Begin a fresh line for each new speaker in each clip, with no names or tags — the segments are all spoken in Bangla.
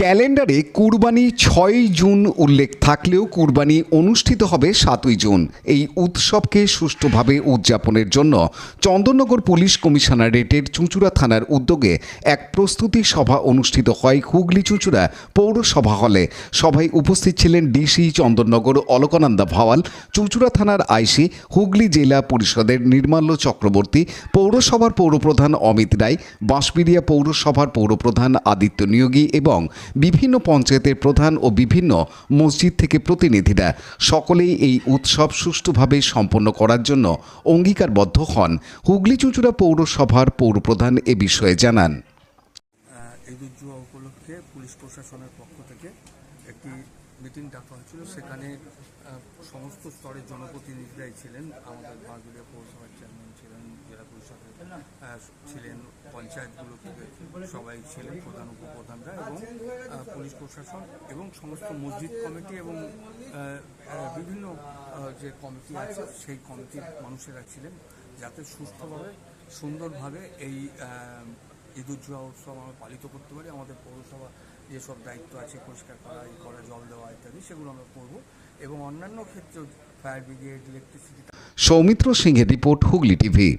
ক্যালেন্ডারে কুরবানি 6 জুন উল্লেখ থাকলেও কুরবানি অনুষ্ঠিত হবে 7 জুন। এই উৎসবকে সুষ্ঠুভাবে উদযাপনের জন্য চন্দননগর পুলিশ কমিশনারেটের চুঁচুড়া থানার উদ্যোগে এক প্রস্তুতি সভা অনুষ্ঠিত হয় হুগলি চুঁচুড়া পৌরসভা হলে। সভায় উপস্থিত ছিলেন ডিসি চন্দননগর অলকানন্দা ভাওয়াল, চুঁচুড়া থানার আইসি, হুগলি জেলা পরিষদের নির্মাল্য চক্রবর্তী, পৌরসভার পৌরপ্রধান অমিত রায়, বাঁশবেড়িয়া পৌরসভার পৌরপ্রধান আদিত্য নিয়োগী এবং বিভিন্ন পঞ্চায়েতের প্রধান ও বিভিন্ন মসজিদ থেকে প্রতিনিধিরা। সকলেই এই উৎসব সুষ্ঠুভাবে সম্পন্ন করার জন্য অঙ্গীকারবদ্ধ হন। হুগলি চুঁচুড়া পৌরসভার পৌরপ্রধান এ বিষয়ে জানান।
ঈদুল জুহা উপলক্ষে পুলিশ প্রশাসনের পক্ষ থেকে একটি মিটিং ডাকা হয়েছিল। সেখানে সমস্ত স্তরের জনপ্রতিনিধিরাই ছিলেন। আমাদের বাঁশবেড়িয়া পৌরসভার চেয়ারম্যান ছিলেন, জেলা পরিষদের ছিলেন, পঞ্চায়েতগুলো থেকে সবাই ছিলেন, প্রধান উপপ্রধানরা এবং পুলিশ প্রশাসন এবং সমস্ত মসজিদ কমিটি এবং বিভিন্ন যে কমিটি আছে সেই কমিটির মানুষেরা ছিলেন, যাতে সুস্থভাবে সুন্দরভাবে এই ঈদুল জুহা উৎসব আমরা পালিত করতে পারি। আমাদের পৌরসভা যেসব দায়িত্ব আছে, পরিষ্কার করা, জল দেওয়া ইত্যাদি, সেগুলো আমরা করব এবং অন্যান্য ক্ষেত্রেও ফায়ার ব্রিগেড, ইলেকট্রিসিটি।
সৌমিত্র সিংহের report, Hooghly TV.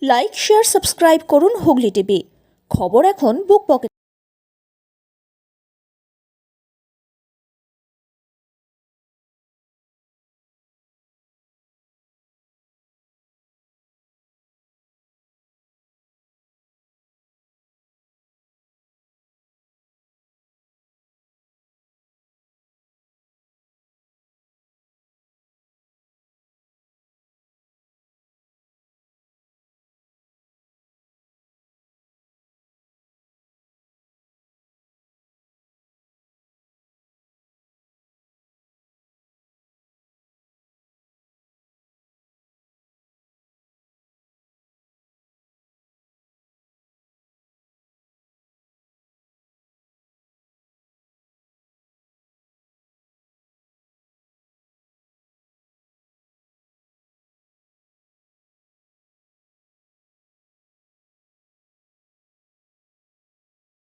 Like, share, subscribe করুন হুগলি টিভি। খবর এখন বুক পকেট।